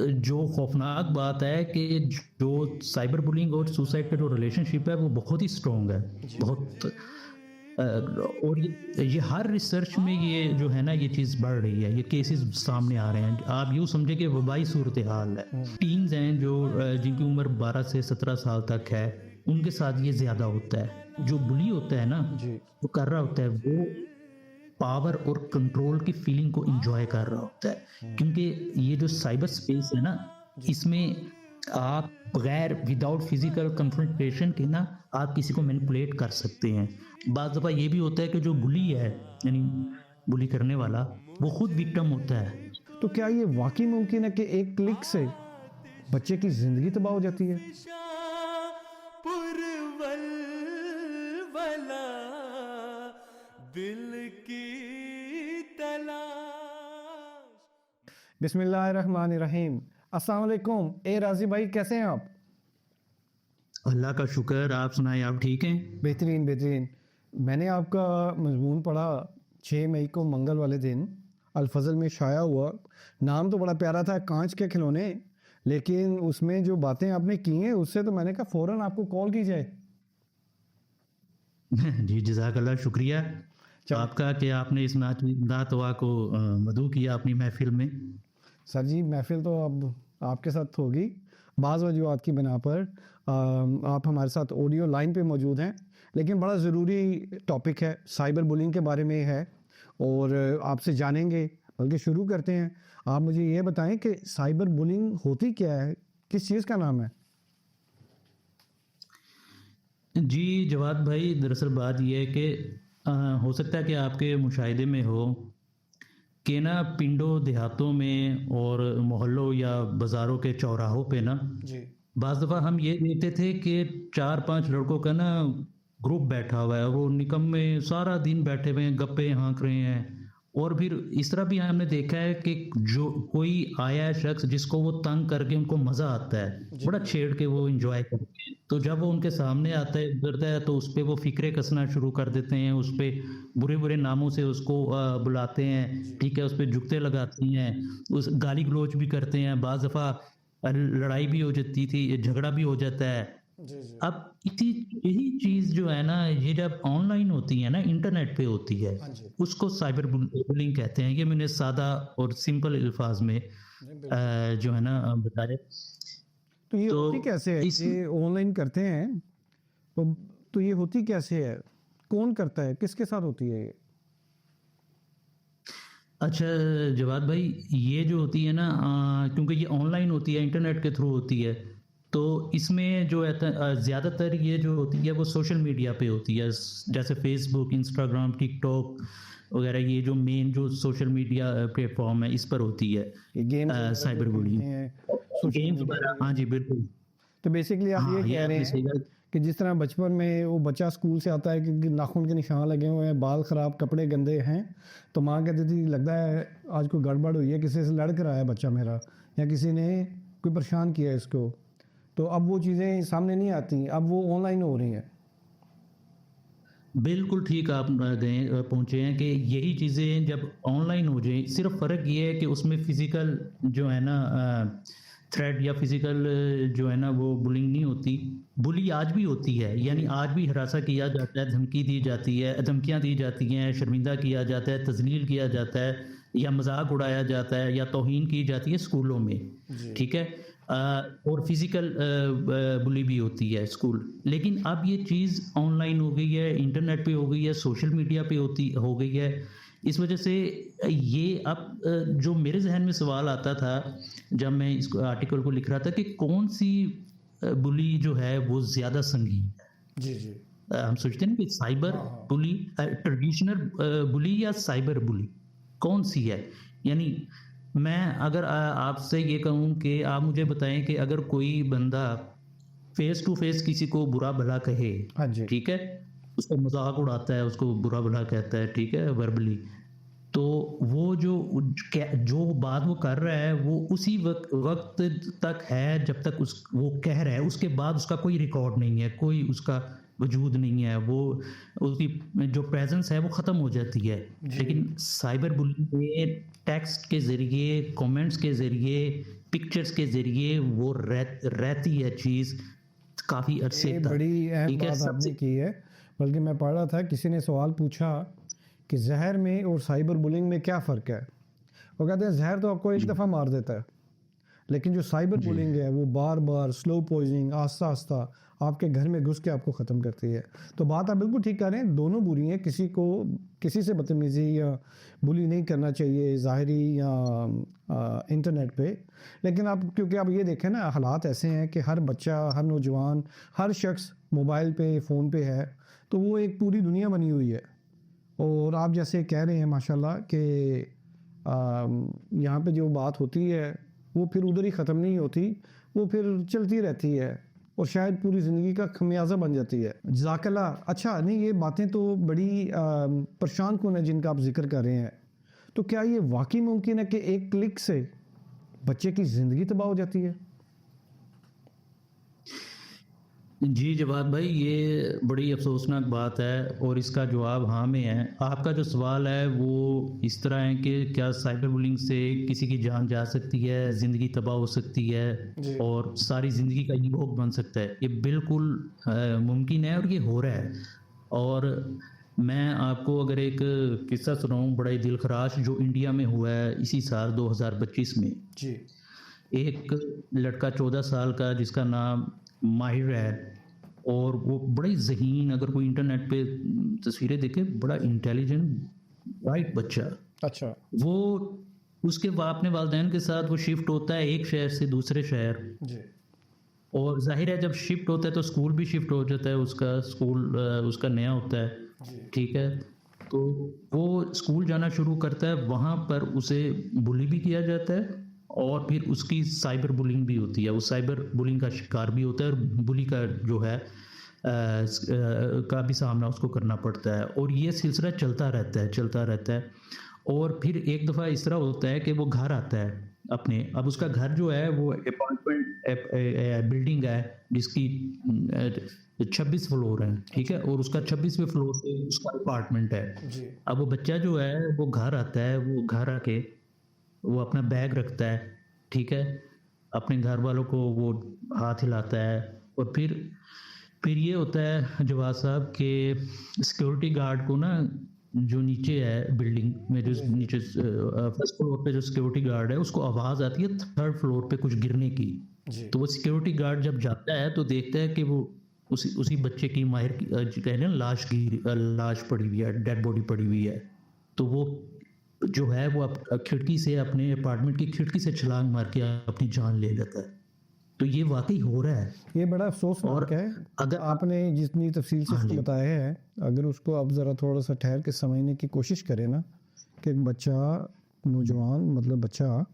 जो खौफनाक बात है कि जो साइबर बुलिंग और सुसाइड का जो रिलेशनशिप है वो बहुत ही स्ट्रॉन्ग है। जी, बहुत और ये हर रिसर्च में ये जो है ना ये चीज़ बढ़ रही है, ये केसेस सामने आ रहे हैं। आप यूँ समझे कि वबाई सूरत हाल है। हुँ, टीन्स हैं जो जिनकी उम्र 12 से 17 साल तक है, उनके साथ ये ज़्यादा होता है। जो बुली होता है ना, जी, जो कर रहा होता है वो पावर और कंट्रोल की फीलिंग को एन्जॉय कर रहा होता है। हुँ, क्योंकि ये जो साइबर स्पेस है ना, जी, इसमें आप बगैर विदाउट फिज़िकल कन्फ्रंटेशन के ना आप किसी को मैनिपुलेट कर सकते हैं। बाज़ दफ़ा ये भी होता है कि जो बुली है, यानी बुली करने वाला, वो खुद विक्टिम होता है। तो क्या ये वाक़ई मुमकिन है कि एक क्लिक से बच्चे की ज़िंदगी तबाह हो जाती है? पुरवल दिल की तलाश। बिस्मिल्लाहिर्रहमानिर्रहीम। अस्सलाम वालेकुम। राज़ी भाई कैसे हैं आप? अल्लाह का शुक्र, आप सुनाएँ, आप ठीक हैं? बेहतरीन, बेहतरीन। मैंने आपका मज़मून पढ़ा 6 मई को मंगल वाले दिन अल-फ़ज़ल में शाया हुआ। नाम तो बड़ा प्यारा था कांच के खिलौने, लेकिन उसमें जो बातें आपने की हैं उससे तो मैंने कहा फ़ौरन आपको कॉल की जाए। जी, जज़ाकल्लाह शुक्रिया चल आपका कि आपने इस नातवा को मदऊ किया अपनी महफ़िल में। सर जी महफ़िल तो अब आपके साथ होगी। बाज़ वजूहात की बिना पर आप हमारे साथ ऑडियो लाइन पे मौजूद हैं, लेकिन बड़ा ज़रूरी टॉपिक है, साइबर बुलिंग के बारे में है और आपसे जानेंगे। बल्कि शुरू करते हैं। आप मुझे ये बताएँ कि साइबर बुलिंग होती क्या है? किस चीज़ का नाम है? जी, जवाद भाई, दरअसल बात ये है कि हो सकता है कि आपके मुशाहिदे में हो कि ना पिंडों देहातों में और मोहल्लों या बाज़ारों के चौराहों पे ना जी। बाज़ दफ़ा हम ये देखते थे कि 4-5 लड़कों का ना ग्रुप बैठा हुआ है, वो निकम्मे सारा दिन बैठे हुए हैं, गप्पे हाँक रहे हैं। और फिर इस तरह भी हमने देखा है कि जो कोई आया है शख्स जिसको वो तंग करके उनको मज़ा आता है, जी। बड़ा छेड़ के वो एन्जॉय करते हैं। तो जब वो उनके सामने आता है, उतरता है तो उसपे वो फ़िक्रे कसना शुरू कर देते हैं, उसपे बुरे-बुरे नामों से उसको बुलाते हैं, ठीक है? उसपे जुगते लगाती हैं, उस गाली-गलौच भी करते हैं, बाज़ दफ़ा लड़ाई भी हो जाती थी, झगड़ा भी हो जाता है। जी, जी। अब इसी यही चीज़ जो है ना, ये जब ऑनलाइन होती है ना, इंटरनेट पे होती है, हाँ जी। उसको साइबर बुलिंग कहते हैं। ये मैंने सादा और सिंपल अल्फाज में जी, बिल्कुल। जो है ना बताया। तो ये तो होती कैसे है? इस ये ऑनलाइन करते हैं, तो तो ये होती कैसे है? कौन करता है? किसके साथ होती है ये? अच्छा जवाद भाई, ये जो होती है ना क्योंकि ये ऑनलाइन होती है, इंटरनेट के थ्रू होती है, तो इसमें जो है ज़्यादातर ये जो होती है वो सोशल मीडिया पे होती है। जैसे फेसबुक, इंस्टाग्राम, टिकटॉक वगैरह, ये जो मेन जो सोशल मीडिया प्लेटफॉर्म है, इस पर होती है ये गेम्स वगैरह जो साइबर खेलते बुलिंग। हैं सोशल गेम्स मीडिया वगैरह, पे। हाँ जी, बिल्कुल। तो बेसिकली आप ये हाँ, ये कह रहे आपने हैं सही बात। कि जिस तरह बचपन में वो बच्चा स्कूल से आता है कि नाखून के निशान लगे हुए हैं, बाल ख़राब, कपड़े गंदे हैं, तो माँ कहती थी लगता है आज कोई गड़बड़ हुई है, किसी से लड़ कर आया बच्चा मेरा, या किसी ने कोई परेशान किया है इसको। तो अब वो चीज़ें सामने नहीं आती, अब वो ऑनलाइन हो रही हैं। बिल्कुल ठीक आप पहुँचे हैं कि यही चीज़ें जब ऑनलाइन हो जाएँ, सिर्फ़ फ़र्क ये है कि उसमें फ़िज़िकल जो है ना थ्रेट या फ़िज़िकल जो है ना वो बुलिंग नहीं होती। बुली आज भी होती है, यानी जी। आज भी हरासा किया जाता है, धमकी दी जाती है, धमकियाँ दी जाती हैं, शर्मिंदा किया जाता है, तज़लील किया जाता है या मज़ाक उड़ाया जाता है या तौहीन की जाती है स्कूलों में, जी। ठीक है? और फिज़िकल बुली भी होती है स्कूल। लेकिन अब ये चीज़ ऑनलाइन हो गई है, इंटरनेट पे हो गई है, सोशल मीडिया पे हो गई है। इस वजह से ये अब जो मेरे ज़हन में सवाल आता था, जब मैं इस आर्टिकल को लिख रहा था कि कौन-सी बुली जो है वो ज़्यादा संगीन है। जी, जी। हम सोचते हैं ना कि साइबर हाँ, हाँ। बुली ट्रेडिशनल बुली या साइबर बुली कौन-सी है? यानी मैं अगर आपसे ये कहूँ कि आप मुझे बताएँ कि अगर कोई बंदा फेस टू फेस किसी को बुरा-भला कहे, हाँ जी। ठीक है? उसका मज़ाक उड़ाता है, उसको बुरा-भला कहता है, ठीक है? वर्बली। तो वो जो बात वो कर रहा है वो उसी वक़्त तक है जब तक वो कह रहा है, उसके बाद उसका कोई रिकॉर्ड नहीं है, कोई उसका वजूद नहीं है, वो उसकी जो प्रेज़ेंस है वो ख़त्म हो जाती है। जी। लेकिन साइबर बुलिंग में टेक्स्ट के ज़रिए, कमेंट्स के ज़रिए, पिक्चर्स के जरिए वो रहती है चीज काफी अरसे ये तक। बड़ी अहम ठीक है, बात आपने सबसे की है। बल्कि मैं पढ़ रहा था, किसी ने सवाल पूछा कि जहर में और साइबर बुलिंग में क्या फ़र्क है। वो कहते हैं जहर तो आपको एक जी दफ़ा मार देता है, लेकिन जो साइबर जी बुलिंग है वो बार बार स्लो पॉइजनिंग, आस्ता आस्ता आपके घर में घुस के आपको ख़त्म करती है। तो बात आप बिल्कुल ठीक कर रहे हैं, दोनों बुरी हैं। किसी से बदतमीजी या बुली नहीं करना चाहिए ज़ाहिरी या इंटरनेट पे। लेकिन आप, क्योंकि आप ये देखें ना, हालात ऐसे हैं कि हर बच्चा, हर नौजवान, हर शख्स मोबाइल पे, फ़ोन पे है, तो वो एक पूरी दुनिया बनी हुई है। और आप जैसे कह रहे हैं माशाल्लाह कि यहाँ पे जो बात होती है वो फिर उधर ही ख़त्म नहीं होती, वो फिर चलती रहती है और शायद पूरी ज़िंदगी का खमियाजा बन जाती है। जज़ाकल्लाह। अच्छा, नहीं, ये बातें तो बड़ी परेशान कुन है जिनका आप जिक्र कर रहे हैं। तो क्या ये वाकई मुमकिन है कि एक क्लिक से बच्चे की ज़िंदगी तबाह हो जाती है? जी जवाद भाई, ये बड़ी अफसोसनाक बात है और इसका जवाब हाँ में है। आपका जो सवाल है वो इस तरह है कि क्या साइबर बुलिंग से किसी की जान जा सकती है, ज़िंदगी तबाह हो सकती है जी और सारी ज़िंदगी का ये भोग बन सकता है? ये बिल्कुल मुमकिन है और ये हो रहा है। और मैं आपको अगर एक किस्सा सुनाऊं बड़ा ही दिलखराश, जो इंडिया में हुआ है इसी साल 2025 में। जी एक लड़का 14 साल का जिसका नाम माहिर है, और वो बड़ा ही ज़हीन, अगर कोई इंटरनेट पे तस्वीरें देखे, बड़ा इंटेलिजेंट ब्राइट बच्चा। अच्छा वो उसके अपने वालिदैन के साथ वो शिफ्ट होता है एक शहर से दूसरे शहर, जी और जाहिर है जब शिफ्ट होता है तो स्कूल भी शिफ्ट हो जाता है, उसका स्कूल उसका नया होता है। जी ठीक है, तो वो स्कूल जाना शुरू करता है, वहाँ पर उसे बुली भी किया जाता है और फिर उसकी साइबर बुलिंग भी होती है। वो साइबर बुलिंग का शिकार भी होता है और बुली का जो है का भी सामना उसको करना पड़ता है, और ये सिलसिला चलता रहता है। और फिर एक दफ़ा इस तरह होता है कि वो घर आता है अपने, अब उसका घर जो है वो अपार्टमेंट बिल्डिंग है जिसकी 26 फ्लोर है। ठीक है, और उसका 26वें फ्लोर पे उसका अपार्टमेंट है। जी अब वो बच्चा जो है वो घर आता है, वो घर आके वो अपना बैग रखता है। ठीक है, अपने घर वालों को वो हाथ हिलाता है, और फिर ये होता है जवाद साहब के सिक्योरिटी गार्ड को ना, जो नीचे है बिल्डिंग में, जो जी नीचे फर्स्ट फ्लोर पे जो सिक्योरिटी गार्ड है, उसको आवाज़ आती है थर्ड फ्लोर पे कुछ गिरने की। जी तो वो सिक्योरिटी गार्ड जब जाता है तो देखता है कि वो उसी बच्चे की माहिर की कह रहे हैं लाश पड़ी हुई है, डेड बॉडी पड़ी हुई है। तो वो जो है वो खिड़की से, अपने अपार्टमेंट की खिड़की से छलांग मार के अपनी जान ले लेता है। तो ये वाकई हो रहा है। ये बड़ा और अफसोसनाक है। अगर आपने जितनी तफसील से हाँ इसको जी बताया है, अगर उसको आप ज़रा थोड़ा सा ठहर के समझने की कोशिश करें ना, कि एक बच्चा, नौजवान, मतलब बच्चा,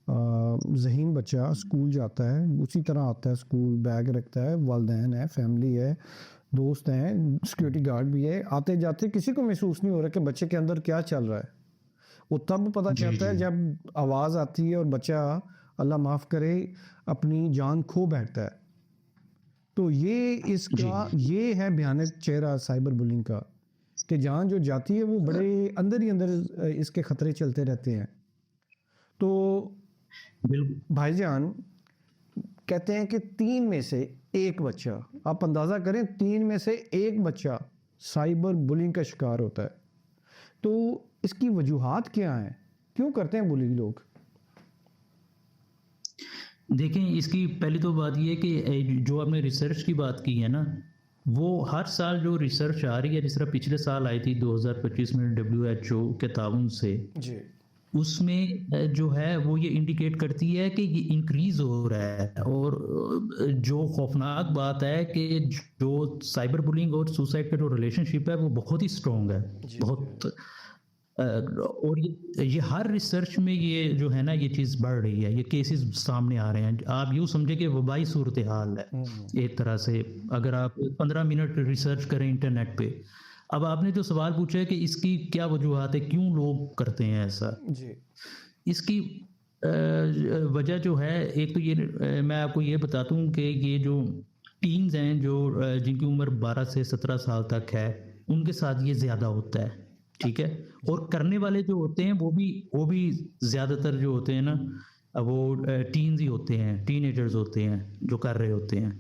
ज़हीन बच्चा स्कूल जाता है, उसी तरह आता है स्कूल, बैग रखता है, वालिदैन है, फैमिली है, दोस्त हैं, सिक्योरिटी गार्ड भी है, आते जाते किसी को महसूस नहीं हो रहा कि बच्चे के अंदर क्या चल रहा है। वो तब पता जी चलता है जी जब आवाज़ आती है और बच्चा, अल्लाह माफ़ करे, अपनी जान खो बैठता है। तो जी ये है भयानक चेहरा साइबर बुलिंग का, कि जान जो जाती है वो बड़े अंदर ही अंदर इसके खतरे चलते रहते हैं। तो बिल्कुल भाईजान, कहते हैं कि 3 में से 1 बच्चा, आप अंदाज़ा करें, 3 में से 1 बच्चा साइबर बुलिंग का शिकार होता है। तो इसकी वजूहात क्या हैं? क्यों करते हैं बुली लोग? देखें, इसकी पहली तो बात ये है कि जो आपने रिसर्च की बात की है ना, वो हर साल जो रिसर्च आ रही है, जिस तरह पिछले साल आई थी 2025 में WHO के ताउन से, जी उसमें जो है वो ये इंडिकेट करती है कि ये इंक्रीज हो रहा है। और जो खौफनाक बात है कि जो साइबर बुलिंग और सुसाइड का जो रिलेशनशिप है वो बहुत ही स्ट्रॉन्ग है, जी बहुत। और ये हर रिसर्च में ये जो है ना, ये चीज़ बढ़ रही है, ये केसेस सामने आ रहे हैं। आप यूँ समझे कि वबाई सूरत हाल है एक तरह से, अगर आप 15 मिनट रिसर्च करें इंटरनेट पे। अब आपने जो सवाल पूछा है कि इसकी क्या वजूहत है, क्यों लोग करते हैं ऐसा, जी इसकी वजह जो है, एक तो ये मैं आपको ये बताता हूँ कि ये जो टीन्स हैं, जो जिनकी उम्र 12 से 17 साल तक है, उनके साथ ये ज़्यादा होता है। ठीक है, और करने वाले जो होते हैं वो भी ज़्यादातर जो होते हैं ना, वो टीन्स ही होते हैं, टीनेजर्स होते हैं जो कर रहे होते हैं।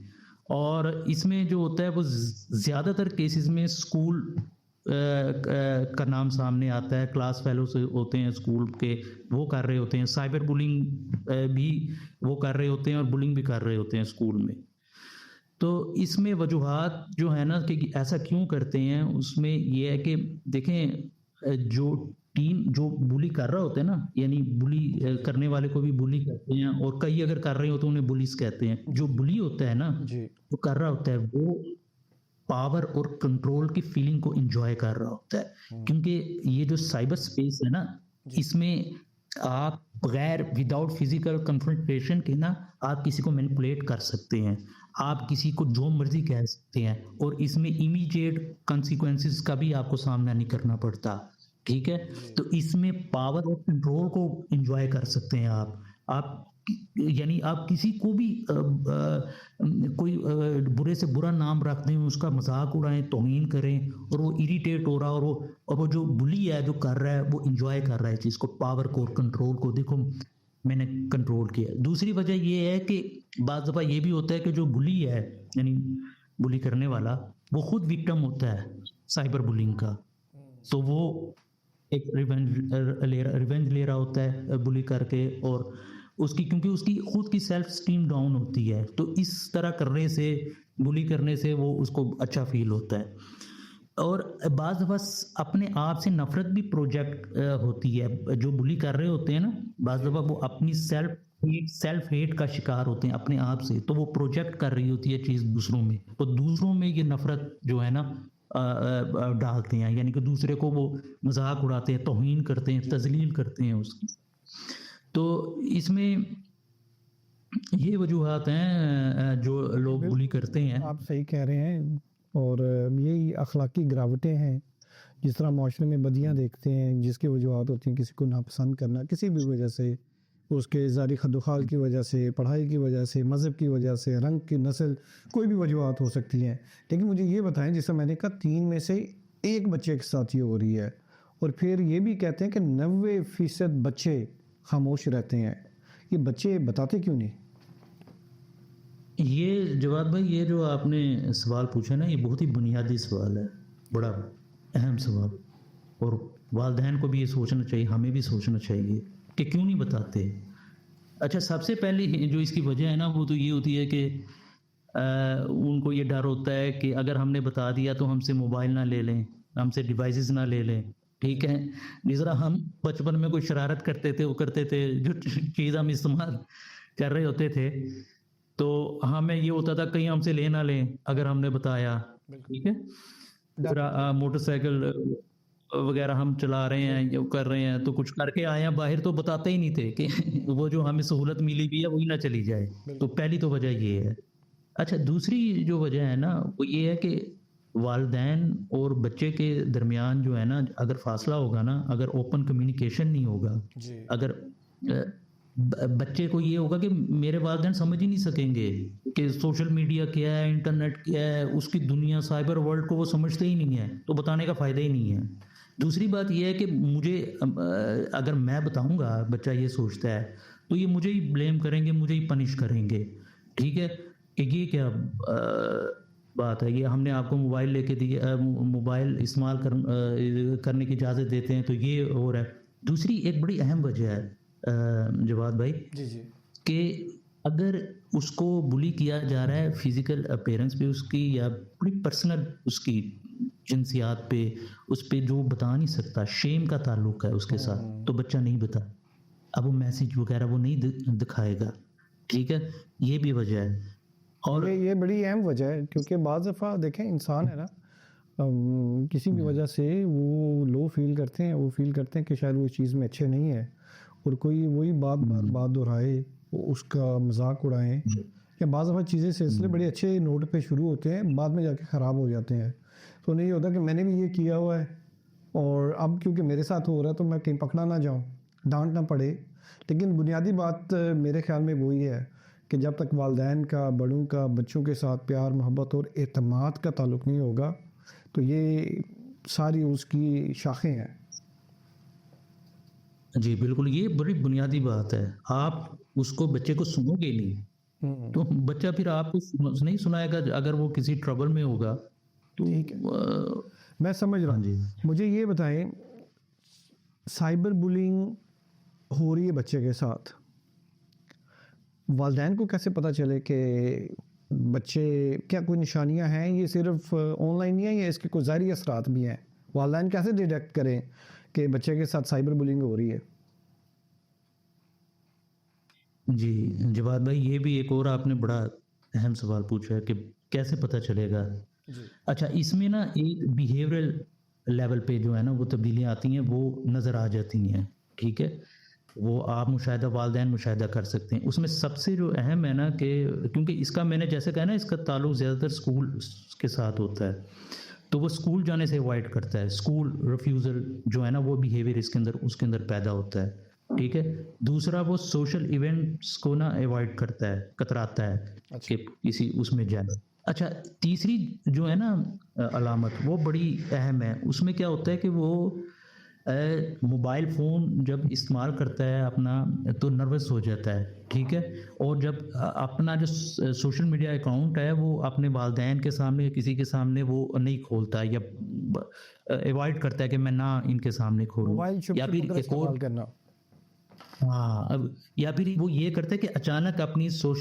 और इसमें जो होता है वो ज़्यादातर केसेस में स्कूल का नाम सामने आता है, क्लास फेलो से होते हैं स्कूल के, वो कर रहे होते हैं, साइबर बुलिंग भी वो कर रहे होते हैं और बुलिंग भी कर रहे होते हैं स्कूल में। तो इसमें वजूहात जो है ना कि ऐसा क्यों करते हैं, उसमें ये है कि देखें, जो टीम जो बुली कर रहा होता है ना, यानी बुली करने वाले को भी बुली कहते हैं, और कई अगर कर रहे हो तो उन्हें बुलिस कहते हैं। जो बुली होता है ना, जी जो कर रहा होता है, वो पावर और कंट्रोल की फीलिंग को एंजॉय कर रहा होता है, क्योंकि ये जो साइबर स्पेस है ना, इसमें आप बगैर विदाउट फिजिकल कन्फ्रंटेशन के ना आप किसी को मैनिपुलेट कर सकते हैं, आप किसी को जो मर्जी कह सकते हैं, और इसमें इमीडिएट कंसिक्वेंसेस का भी आपको सामना नहीं करना पड़ता। ठीक है, तो इसमें पावर और कंट्रोल को एंजॉय कर सकते हैं आप यानी आप किसी को भी कोई बुरे से बुरा नाम रख दें, उसका मजाक उड़ाएं, तौहीन करें, और वो इरिटेट हो रहा, और वो जो बुली है जो कर रहा है वो एंजॉय कर रहा है चीज़ को, पावर को और कंट्रोल को। देखो मैंने कंट्रोल किया। दूसरी वजह ये है कि बाज़ दफ़ा ये भी होता है कि जो बुली है, यानी बुली करने वाला, वो खुद विक्टिम होता है साइबर बुलिंग का, तो वो एक रिवेंज ले रहा होता है बुली करके, और उसकी क्योंकि उसकी खुद की सेल्फ स्टीम डाउन होती है, तो इस तरह करने से, बुली करने से वो उसको अच्छा फील होता है। और बाज़ दफ़ा अपने आप से नफरत भी प्रोजेक्ट होती है। जो बुली कर रहे होते हैं ना, बाज़ दफ़ा वो अपनी सेल्फ हेट का शिकार होते हैं अपने आप से, तो वो प्रोजेक्ट कर रही होती है चीज़ दूसरों में, तो दूसरों में ये नफरत जो है ना डालते हैं, यानी कि दूसरे को वो मजाक उड़ाते हैं, तौहीन करते हैं, तजलील करते हैं उसकी। तो इसमें ये वजूहात हैं जो लोग बुली करते हैं। आप सही कह रहे हैं, और यही अखलाकी गिरावटें हैं। जिस तरह माशरे में बदियाँ देखते हैं, जिसकी वजूहात होती हैं किसी को नापसंद करना किसी भी वजह से, उसके ज़ारी खदुखाल की वजह से, पढ़ाई की वजह से, मज़हब की वजह से, रंग की, नस्ल, कोई भी वजूहात हो सकती हैं। लेकिन मुझे ये बताएं, जैसे मैंने कहा 3 में से 1 बच्चे के साथ ये हो रही है, और फिर ये भी कहते हैं कि 90% बच्चे खामोश रहते हैं। ये बच्चे बताते क्यों नहीं? ये जवाब भाई, ये जो आपने सवाल पूछा ना, ये बहुत ही बुनियादी सवाल है, बड़ा अहम सवाल, और वालिदैन को भी ये सोचना चाहिए, हमें भी सोचना चाहिए कि क्यों नहीं बताते। अच्छा, सबसे पहले जो इसकी वजह है ना, वो तो ये होती है कि उनको ये डर होता है कि अगर हमने बता दिया तो हमसे मोबाइल ना ले लें, हमसे डिवाइसेस ना ले लें। ठीक है, जिस तरह हम बचपन में कोई शरारत करते थे, वो करते थे, जो चीज़ हम इस्तेमाल कर रहे होते थे, तो हमें ये होता था कहीं हमसे ले ना लें अगर हमने बताया। ठीक है, मोटरसाइकिल वगैरह हम चला रहे हैं या कर रहे हैं, तो कुछ करके आए हैं बाहर, तो बताते ही नहीं थे कि वो जो हमें सहूलत मिली भी है वही ना चली जाए। तो पहली तो वजह ये है। अच्छा, दूसरी जो वजह है ना, वो ये है कि वालिदैन और बच्चे के दरमियान जो है ना, अगर फासला होगा ना, अगर ओपन कम्युनिकेशन नहीं होगा, अगर बच्चे को ये होगा कि मेरे वालिदैन समझ ही नहीं सकेंगे कि सोशल मीडिया क्या है, इंटरनेट क्या है, उसकी दुनिया, साइबर वर्ल्ड को वो समझते ही नहीं है, तो बताने का फ़ायदा ही नहीं है। दूसरी बात ये है कि मुझे अगर मैं बताऊंगा, बच्चा ये सोचता है, तो ये मुझे ही ब्लेम करेंगे, मुझे ही पनिश करेंगे। ठीक है, कि ये क्या बात है, ये हमने आपको मोबाइल लेके दिया, मोबाइल इस्तेमाल करने की इजाज़त देते हैं, तो ये हो रहा है। दूसरी एक बड़ी अहम वजह है जवाद भाई, कि अगर उसको बुली किया जा रहा है फिजिकल अपीयरेंस पे उसकी, या बड़ी पर्सनल उसकी जिनसियात पे, उस पे जो बता नहीं सकता, शेम का ताल्लुक है उसके साथ, तो बच्चा नहीं बता, अब वो मैसेज वगैरह वो नहीं दिखाएगा। ठीक है, ये भी वजह है। और ये बड़ी अहम वजह है, क्योंकि बाज़ दफ़ा देखें, इंसान है ना, किसी भी वजह से वो लो फील करते हैं, वो फील करते हैं कि शायद वो इस चीज़ में अच्छे नहीं है, और कोई वही बात दोहराए, उसका मजाक उड़ाएं, या बाज़ दफ़ा चीज़ें सिलसिले बड़े अच्छे नोट पे शुरू होते हैं, बाद में जाके ख़राब हो जाते हैं। तो नहीं होता कि मैंने भी ये किया हुआ है, और अब क्योंकि मेरे साथ हो रहा है तो मैं कहीं पकड़ा ना जाऊं, डांट ना पड़े। लेकिन बुनियादी बात मेरे ख्याल में वही है कि जब तक वालिदैन का, बड़ों का बच्चों के साथ प्यार, मोहब्बत और एतमाद का ताल्लुक़ नहीं होगा, तो ये सारी उसकी शाखें हैं। जी बिल्कुल, ये बड़ी बुनियादी बात है। आप उसको बच्चे को सुनोगे नहीं, हम्म, तो बच्चा फिर आपको नहीं सुनाएगा अगर वो किसी ट्रबल में होगा तो ठीक है, मैं समझ रहा हाँ हूँ। जी। मुझे ये बताएं, साइबर बुलिंग हो रही है बच्चे के साथ, वालदैन को कैसे पता चले कि बच्चे, क्या कोई निशानियां हैं, ये सिर्फ ऑनलाइन ही है या इसके कोई ज़ाहिरी असरात भी हैं? वालदैन कैसे डिटेक्ट करें कि बच्चे के साथ साइबर बुलिंग हो रही है? जी, जवाद भाई ये भी एक और आपने बड़ा अहम सवाल पूछा है कि कैसे पता चलेगा। जी, अच्छा, इसमें ना एक बिहेवियरल लेवल पे जो है ना वो तब्दीलियाँ आती हैं, वो नज़र आ जाती हैं, ठीक है? वो आप मुशाहिदा वालिदैन मुशाहिदा कर सकते हैं। उसमें सबसे जो अहम है ना कि क्योंकि इसका मैंने जैसे कहा ना इसका ताल्लुक ज़्यादातर स्कूल के साथ होता है, तो वो स्कूल जाने से अवॉइड करता है। स्कूल रिफ्यूज़ल जो है ना वो बिहेवियर उसके अंदर पैदा होता है, ठीक है? दूसरा वो सोशल इवेंट्स को ना अवॉइड करता है, कतराता है अच्छा, कि किसी उसमें जाए। अच्छा, तीसरी जो है ना अलामत वो बड़ी अहम है। उसमें क्या होता है कि वो मोबाइल फ़ोन जब इस्तेमाल करता है अपना तो नर्वस हो जाता है, ठीक है? और जब अपना जो सोशल मीडिया अकाउंट है वो अपने वालिदैन के सामने या किसी के सामने वो नहीं खोलता या अवॉइड करता है कि मैं ना इनके सामने खोलूँ। मोबाइल छुप या छुप फिर कर एक और इस्तेमाल करना। हाँ, अब या फिर वो ये करता है कि अचानक अपनी जो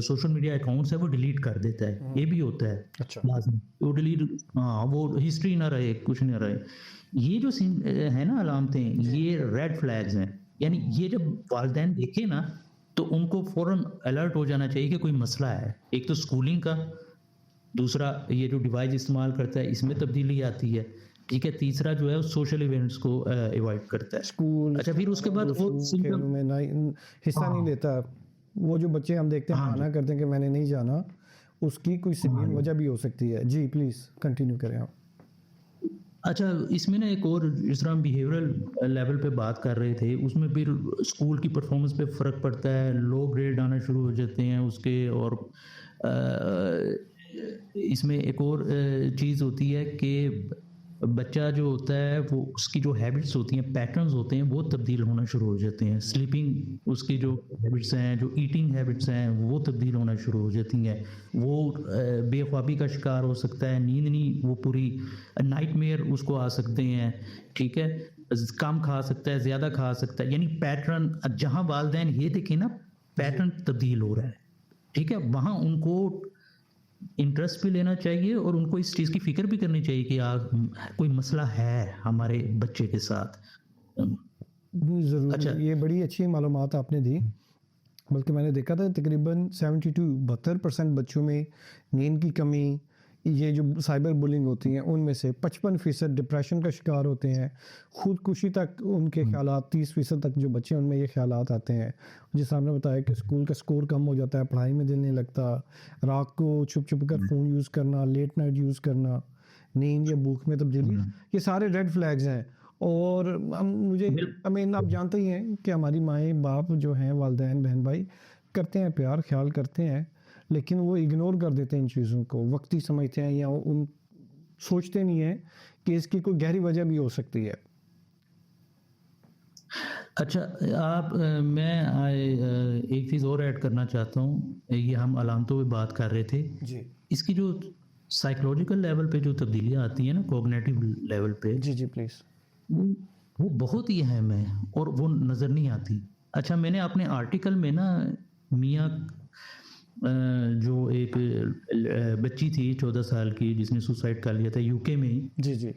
सोशल मीडिया अकाउंट्स है वो डिलीट कर देता है, ये भी होता है अच्छा, लाजमी। वो डिलीट, हाँ, वो हिस्ट्री ना रहे, कुछ ना रहे। ये जो है ना अलामतें, ये रेड फ्लैग्स हैं। यानी ये जब वालिदैन देखे ना तो उनको फौरन अलर्ट हो जाना चाहिए कि कोई मसला है। एक तो स्कूलिंग का, दूसरा ये जो डिवाइस इस्तेमाल करता है इसमें तब्दीली आती है, ठीक है? तीसरा जो है सोशल इवेंट्स को अवॉइड करता है। स्कूल अच्छा, फिर उसके बाद और दोस्तों के सिंपल, में ना हिस्सा नहीं हाँ, लेता। वो जो बच्चे हम देखते हैं हाँ जी, माना करते हैं कि मैंने नहीं जाना, उसकी कोई हाँ संगीन जी। वजह भी हो सकती है। जी प्लीज़ कंटिन्यू करें आप। अच्छा, इसमें ना एक और जिस तरह हम बिहेवियरल लेवल पे बात कर रहे थे, उसमें फिर स्कूल की परफॉर्मेंस पे फ़र्क पड़ता है, लो ग्रेड आना शुरू हो जाते हैं उसके। और इसमें एक और चीज़ होती है कि बच्चा जो होता है वो उसकी जो हैबिट्स होती हैं, पैटर्न्स होते हैं, वो तब्दील होना शुरू हो जाते हैं। स्लीपिंग उसकी जो हैबिट्स हैं, जो ईटिंग हैबिट्स हैं, वो तब्दील होना शुरू हो जाती हैं। वो बेख्वाबी का शिकार हो सकता है, नींद नहीं वो पूरी, नाइटमेयर उसको आ सकते हैं, ठीक है? कम खा सकता है, ज़्यादा खा सकता है। यानी पैटर्न जहाँ वालिदैन ये देखें ना पैटर्न तब्दील हो रहा है, ठीक है? वहाँ उनको इंटरेस्ट भी लेना चाहिए और उनको इस चीज़ की फ़िक्र भी करनी चाहिए कि यार कोई मसला है हमारे बच्चे के साथ। ज़रूर, अच्छा, ये बड़ी अच्छी मालूमात आपने दी। बल्कि मैंने देखा था तकरीबन 72% बच्चों में नींद की कमी, ये जो साइबर बुलिंग होती हैं उनमें से 55% डिप्रेशन का शिकार होते हैं। खुदकुशी तक उनके ख्यालात, 30% तक जो बच्चे उनमें ये ख्यालात आते हैं। जैसे आपने बताया कि स्कूल का स्कोर कम हो जाता है, पढ़ाई में दिल नहीं लगता, रात को छुप छुप कर फ़ोन यूज़ करना, लेट नाइट यूज़ करना, नींद या भूख में तब्दीली, ये सारे रेड फ्लैग्स हैं। और आप जानते ही हैं कि हमारी माएँ बाप जो हैं, वालिदैन बहन भाई करते हैं प्यार, ख्याल करते हैं, लेकिन वो इग्नोर कर देते हैं इन चीज़ों को, वक्ती समझते हैं या उन सोचते नहीं हैं कि इसकी कोई गहरी वजह भी हो सकती है। अच्छा, आप मैं एक चीज़ और ऐड करना चाहता हूँ। ये हम अलामतों पे बात कर रहे थे, जी, इसकी जो साइकोलॉजिकल लेवल पे जो तब्दीलियाँ आती हैं ना कॉग्निटिव लेवल पे, जी, जी प्लीज़। वो वो बहुत ही अहम है और वो नज़र नहीं आती। अच्छा, मैंने अपने आर्टिकल में ना मियाँ जो एक बच्ची थी 14 साल की जिसने सुसाइड कर लिया था यूके में ही, जी, जी,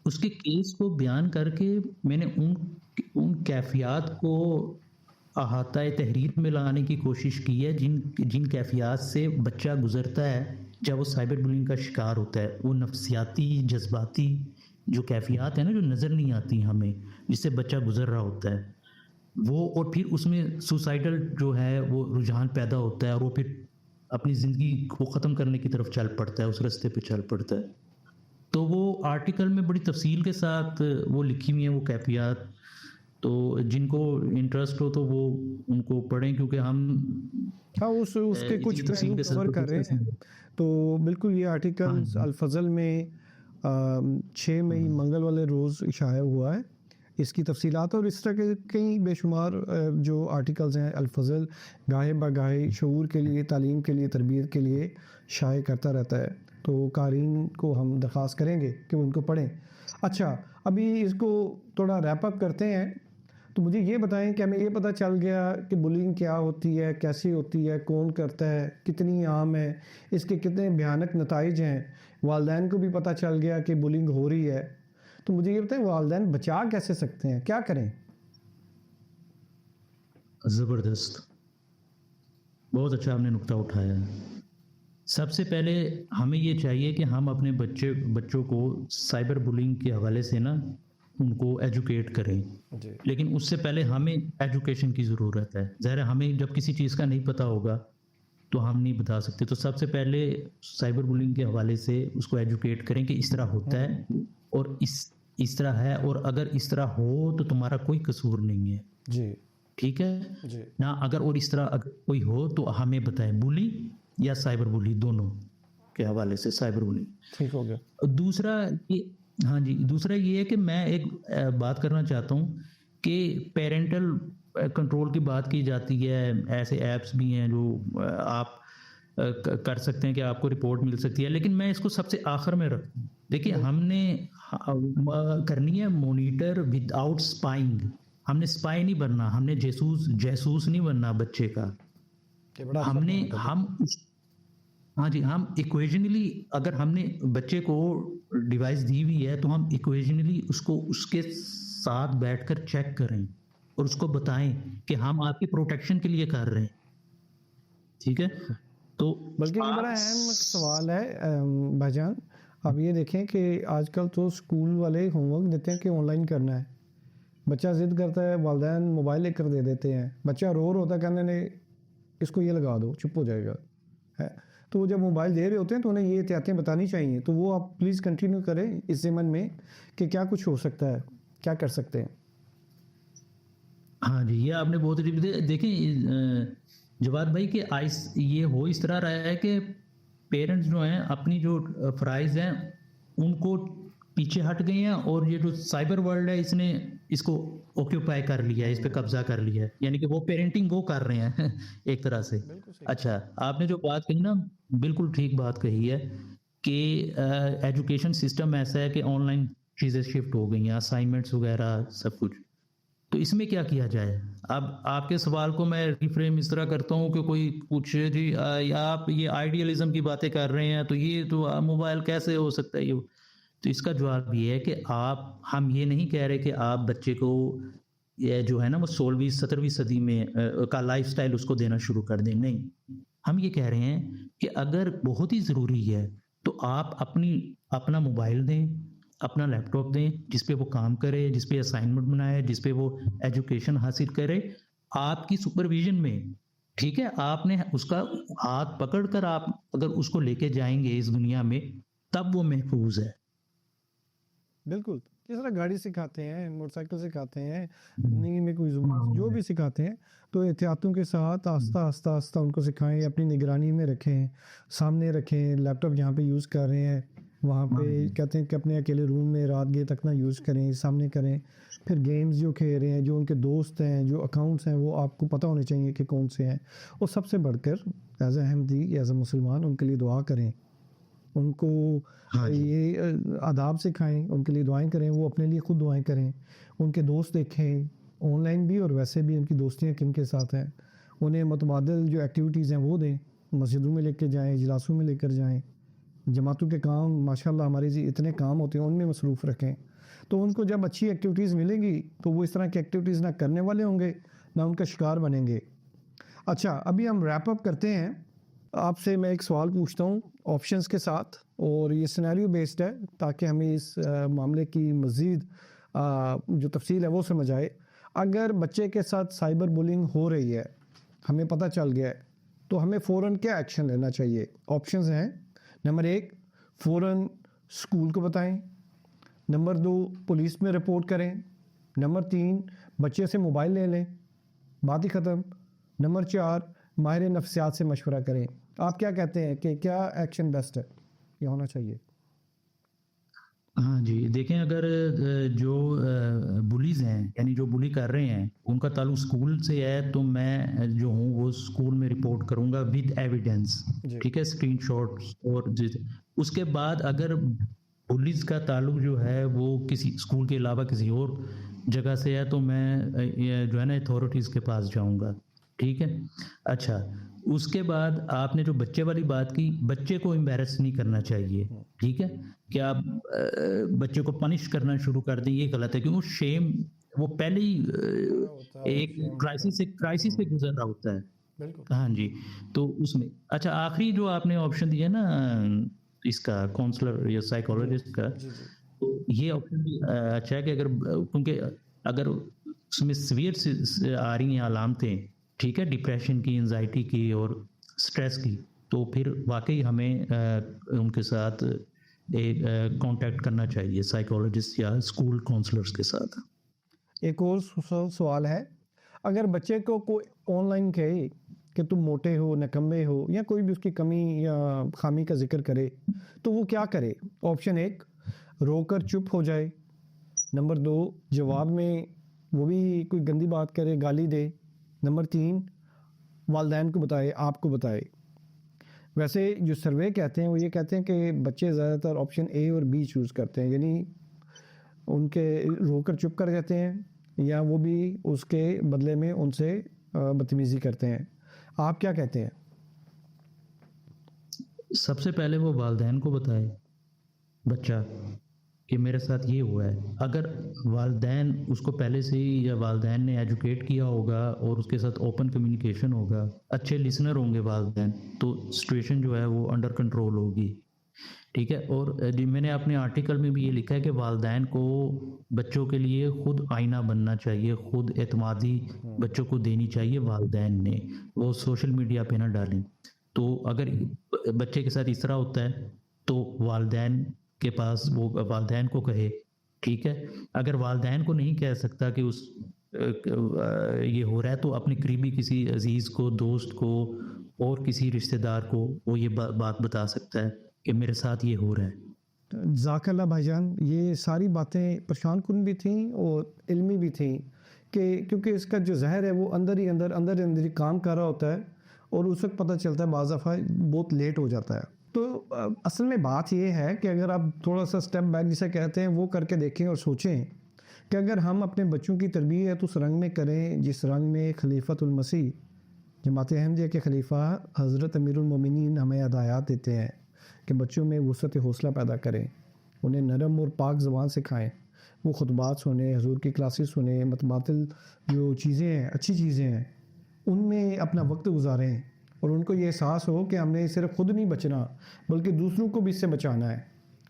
उसके केस को बयान करके मैंने उन उन कैफियत को अहाता तहरीर में लाने की कोशिश की है जिन जिन कैफियत से बच्चा गुजरता है जब वो साइबर बुलिंग का शिकार होता है। वो नफ्सियाती, जज्बाती जो कैफियत है ना जो नज़र नहीं आती हमें, जिससे बच्चा गुजर रहा होता है वो, और फिर उसमें सुसाइडल जो है वो रुझान पैदा होता है और वो फिर अपनी ज़िंदगी को ख़त्म करने की तरफ चल पड़ता है, उस रास्ते पे चल पड़ता है। तो वो आर्टिकल में बड़ी तफसील के साथ वो लिखी हुई हैं वो कैफियत। तो जिनको इंटरेस्ट हो तो वो उनको पढ़ें, क्योंकि हम हाँ, उसके कुछ इतनी तफसील पहलू के साथ कवर कर रहे डिस्कस हैं। नहीं। तो बिल्कुल ये हाँ आर्टिकल जी। अल फजल में 6 मई मंगल वाले रोज़ इशाया हुआ है। इसकी तफसीलात और इस तरह के कई बेशुमार जो आर्टिकल्स हैं अल-फज़ल गाहे बगाहे शऊर के लिए, तालीम के लिए, तरबियत के लिए शाये करता रहता है। तो क़ारीन को हम दरख्वास्त करेंगे कि वो उनको पढ़ें। अच्छा, अभी इसको थोड़ा रैप अप करते हैं। तो मुझे ये बताएं कि हमें ये पता चल गया कि बुलिंग क्या होती है, कैसी होती है, कौन करता है, कितनी आम है, इसके कितने भयानक नताइज हैं। वालिदैन को भी पता चल गया कि बुलिंग हो रही है। तो मुझे ये बताएं वालिदैन बचा कैसे सकते हैं, क्या करें? ज़बरदस्त, बहुत अच्छा आपने नुक्ता उठाया है। सबसे पहले हमें ये चाहिए कि हम अपने बच्चों को साइबर बुलिंग के हवाले से ना उनको एजुकेट करें। जी लेकिन उससे पहले हमें एजुकेशन की ज़रूरत है। ज़ाहिर है हमें जब किसी चीज़ का नहीं पता होगा तो हम नहीं बता सकते। तो सबसे पहले साइबर बुलिंग के हवाले से उसको एजुकेट करें कि इस तरह होता है और इस तरह है, और अगर इस तरह हो तो तुम्हारा कोई कसूर नहीं है, जी ठीक है जी ना। अगर और इस तरह अगर कोई हो तो हमें बताएं, बुली या साइबर बुली दोनों के हवाले से साइबर बुलिंग। ठीक हो गया। दूसरा ये, हाँ जी, दूसरा ये है कि मैं एक बात करना चाहता हूँ कि पेरेंटल कंट्रोल की बात की जाती है। ऐसे ऐप्स भी हैं जो आप कर सकते हैं कि आपको रिपोर्ट मिल सकती है, लेकिन मैं इसको सबसे आखिर में रखता हूँ। देखिए हमने करनी है मॉनिटर विदाउट स्पाइंग। हमने स्पाई नहीं बनना, हमने जैसूस नहीं बनना बच्चे का। ये बड़ा अच्छा हमने पॉइंट है। हम उस हाँ जी, हम इक्वेशनली अगर हमने बच्चे को डिवाइस दी हुई है तो हम इक्वेशनली उसको उसके साथ बैठकर चेक करें और उसको बताएं कि हम आपकी प्रोटेक्शन के लिए कर रहे हैं, ठीक है। तो बल्कि ये बड़ा आप अहम सवाल है भाईजान। आप ये देखें कि आजकल तो स्कूल वाले होमवर्क देते हैं कि ऑनलाइन करना है। बच्चा जिद करता है, वालिदैन मोबाइल लेकर दे देते हैं। बच्चा रो होता है, कहने ने इसको ये लगा दो, चुप हो जाएगा है। तो वो जब मोबाइल दे रहे होते हैं तो उन्हें ये एहतियातें बतानी चाहिए। तो वो आप प्लीज़ कंटिन्यू करें इस ज़मन में कि क्या कुछ हो सकता है, क्या कर सकते हैं। हाँ जी, ये आपने बहुत अच्छी देखें जवाद भाई कि आइस ये हो इस तरह रहा है कि पेरेंट्स जो हैं अपनी जो फ़राइज़ हैं उनको पीछे हट गए हैं, और ये जो साइबर वर्ल्ड है इसने इसको ऑक्यूपाई कर लिया है, इस पे कब्जा कर लिया है। यानी कि वो पेरेंटिंग वो कर रहे हैं एक तरह से। बिल्कुल सही। अच्छा, आपने जो बात कही ना, बिल्कुल ठीक बात कही है कि एजुकेशन सिस्टम ऐसा है कि ऑनलाइन चीज़ें शिफ्ट हो गई हैं, असाइनमेंट्स वगैरह सब कुछ। तो इसमें क्या किया जाए? अब आपके सवाल को मैं रिफ्रेम इस तरह करता हूँ कि कोई पूछे जी या आप ये आइडियलिज्म की बातें कर रहे हैं तो ये तो मोबाइल कैसे हो सकता है ये। तो इसका जवाब ये है कि हम ये नहीं कह रहे कि आप बच्चे को ये जो है ना वो 16वीं 17वीं सदी में का लाइफस्टाइल उसको देना शुरू कर दें, नहीं। हम ये कह रहे हैं कि अगर बहुत ही ज़रूरी है तो आप अपना मोबाइल दें, अपना लैपटॉप दें जिस पे वो काम करे, जिस पे असाइनमेंट बनाए, जिस पे वो एजुकेशन हासिल करे, आपकी सुपरविजन में, ठीक है। आपने उसका हाथ पकड़कर आप अगर उसको लेके जाएंगे इस दुनिया में, तब वो महफूज है। बिल्कुल, जिस तरह गाड़ी सिखाते हैं, मोटरसाइकिल सिखाते हैं, ज़िंदगी में कोई ज़रूरत जो भी सिखाते हैं, तो एहतियातों के साथ आस्ता उनको सिखाएँ, अपनी निगरानी में रखें, सामने रखें। लैपटॉप जहाँ पे यूज़ कर रहे हैं, वहाँ पे कहते हैं कि अपने अकेले रूम में रात गए तक ना यूज़ करें, सामने करें। फिर गेम्स जो खेल रहे हैं, जो उनके दोस्त हैं, जो अकाउंट्स हैं, वो आपको पता होने चाहिए कि कौन से हैं। और सबसे बढ़कर as a Ahmadi, as a मुसलमान उनके लिए दुआ करें। उनको हाँ जी। ये आदाब सिखाएं, उनके लिए दुआएं करें, वो अपने लिए खुद दुआएं करें। उनके दोस्त देखें, ऑनलाइन भी और वैसे भी उनकी दोस्तियाँ किन के साथ हैं। उन्हें मुतबादिल जो एक्टिविटीज़ हैं वो दें, मस्जिदों में लेकर जाएं, इजलासों में लेकर जाएं। जमातों के काम माशाल्लाह हमारे जी इतने काम होते हैं, उनमें मसरूफ़ रखें। तो उनको जब अच्छी एक्टिविटीज़ मिलेंगी तो वो इस तरह की एक्टिविटीज़ ना करने वाले होंगे, ना उनका शिकार बनेंगे। अच्छा, अभी हम रैप अप करते हैं। आपसे मैं एक सवाल पूछता हूँ ऑप्शंस के साथ, और ये सिनेरियो बेस्ड है ताकि हमें इस मामले की मज़ीद जो तफसील है वो समझ आए। अगर बच्चे के साथ साइबर बुलिंग हो रही है, हमें पता चल गया है, तो हमें फ़ौरन क्या एक्शन लेना चाहिए? ऑप्शंस हैं, नंबर 1 फ़ौरन स्कूल को बताएं, नंबर 2 पुलिस में रिपोर्ट करें, नंबर 3 बच्चे से मोबाइल ले लें, बात ही ख़त्म, नंबर 4 माहिर नफ्सियात से मशवरा करें। आप क्या कहते हैं कि क्या एक्शन बेस्ट है, क्या होना चाहिए? हाँ जी, देखें अगर जो बुलीज़ हैं, यानी जो बुली कर रहे हैं, उनका ताल्लुक स्कूल से है, तो मैं जो हूँ वो स्कूल में रिपोर्ट करूँगा विद एविडेंस, जी। ठीक है? स्क्रीनशॉट्स और जिस उसके बाद अगर बुलीज़ का ताल्लुक जो है वो किसी स्कूल के अलावा किसी और जगह से है, तो मैं ये जो है ना अथॉरिटीज़ के पास जाऊँगा, ठीक है? अच्छा, उसके बाद आपने जो बच्चे वाली बात की, बच्चे को एम्बैरेस नहीं करना चाहिए, ठीक है? कि आप बच्चे को पनिश करना शुरू कर दें, ये गलत है, क्योंकि वो शेम वो पहले ही होता है वो एक शेम होता क्राइसिस से गुजर रहा होता है। बिल्कुल। हाँ जी, तो उसमें अच्छा आखिरी जो आपने ऑप्शन दिया ना इसका काउंसलर या जी साइकोलॉजिस्ट का, जी जी तो ये ऑप्शन भी अच्छा है कि अगर क्योंकि अगर उसमें सीवियर आ रही हैं अलामतें, ठीक है, डिप्रेशन की, एंजाइटी की और स्ट्रेस की, तो फिर वाकई हमें उनके साथ एक कांटेक्ट करना चाहिए साइकोलॉजिस्ट या स्कूल काउंसलर्स के साथ। एक और सवाल है, अगर बच्चे को कोई ऑनलाइन कहे कि तुम मोटे हो, निकम्मे हो या कोई भी उसकी कमी या खामी का जिक्र करे, तो वो क्या करे? ऑप्शन एक, रोकर चुप हो जाए। नंबर दो, जवाब में वो भी कोई गंदी बात करे, गाली दे। नंबर तीन, वालदैन को बताए, आपको बताए। वैसे जो सर्वे कहते हैं वो ये कहते हैं कि बच्चे ज़्यादातर ऑप्शन ए और बी चूज़ करते हैं, यानी उनके रोकर चुप कर जाते हैं या वो भी उसके बदले में उनसे बदतमीज़ी करते हैं। आप क्या कहते हैं? सबसे पहले वो वालदैन को बताए बच्चा कि मेरे साथ ये हुआ है। अगर वालदैन उसको पहले से ही या वालदैन ने एजुकेट किया होगा और उसके साथ ओपन कम्युनिकेशन होगा, अच्छे लिसनर होंगे वालदैन, तो सिचुएशन जो है वो अंडर कंट्रोल होगी, ठीक है? और जी मैंने अपने आर्टिकल में भी ये लिखा है कि वालदैन को बच्चों के लिए खुद आईना बनना चाहिए, खुद एतमादी बच्चों को देनी चाहिए वालदैन ने, वो सोशल मीडिया पे ना डालें। तो अगर बच्चे के साथ इस तरह होता है तो वालदैन के पास वो वालदैन को कहे, ठीक है? अगर वालदैन को नहीं कह सकता कि ये हो रहा है, तो अपने करीबी किसी अजीज़ को, दोस्त को और किसी रिश्तेदार को वो ये बात बता सकता है कि मेरे साथ ये हो रहा है। ज़ाकल्ला भाईजान, ये सारी बातें परेशान कुन भी थीं और इल्मी भी थीं कि क्योंकि इसका जो ज़हर है वो अंदर ही अंदर ही काम कर रहा होता है और उस वक्त पता चलता है, बाज़ दफ़ा बहुत लेट हो जाता है। तो असल में बात ये है कि अगर आप थोड़ा सा स्टेप बैक जिसे कहते हैं वो करके देखें और सोचें कि अगर हम अपने बच्चों की तरबियत उस रंग में करें जिस रंग में खलीफतुल मसीह जमात अहमदिया के खलीफा हज़रत अमीरुल मोमिनीन हमें हदायत देते हैं कि बच्चों में वसअत हौसला पैदा करें, उन्हें नरम और पाक ज़बान सिखाएं, वो खुतबात सुने, हजूर की क्लासेस सुने, मतबातिल जो चीज़ें हैं, अच्छी चीज़ें हैं, उनमें अपना वक्त गुजारें और उनको ये एहसास हो कि हमने सिर्फ खुद नहीं बचना बल्कि दूसरों को भी इससे बचाना है।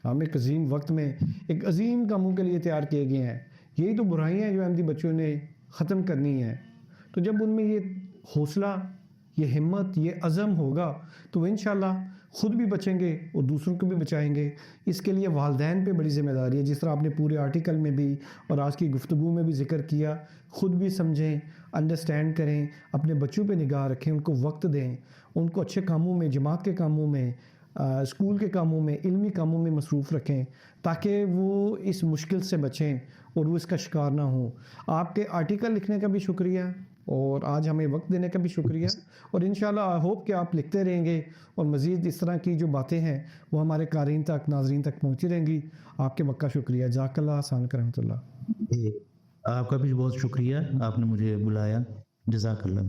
हम एक अजीम वक्त में एक अजीम कामों के लिए तैयार किए गए हैं। यही तो बुराइयाँ हैं जो अहमदी बच्चों ने ख़त्म करनी है। तो जब उनमें ये हौसला, ये हिम्मत, ये अज़म होगा तो इंशाल्लाह खुद भी बचेंगे और दूसरों को भी बचाएंगे। इसके लिए वालदैन पे बड़ी ज़िम्मेदारी है, जिस तरह आपने पूरे आर्टिकल में भी और आज की गुफ्तगू में भी ज़िक्र किया। खुद भी समझें, अंडरस्टैंड करें, अपने बच्चों पे निगाह रखें, उनको वक्त दें, उनको अच्छे कामों में, जमात के कामों में, स्कूल के कामों में, इल्मी कामों में मसरूफ़ रखें ताकि वो इस मुश्किल से बचें और वो इसका शिकार ना हो। आपके आर्टिकल लिखने का भी शुक्रिया और आज हमें वक्त देने का भी शुक्रिया और इंशाल्लाह आई होप कि आप लिखते रहेंगे और मज़ीद इस तरह की जो बातें हैं वो हमारे क़ारीन तक, नाज़रीन तक पहुँची रहेंगी। आपके वक्त का शुक्रिया। जज़ाकल्लाह हसन रहमतुल्लाह। जी, आपका भी बहुत शुक्रिया, आपने मुझे बुलाया। जज़ाकल्लाह।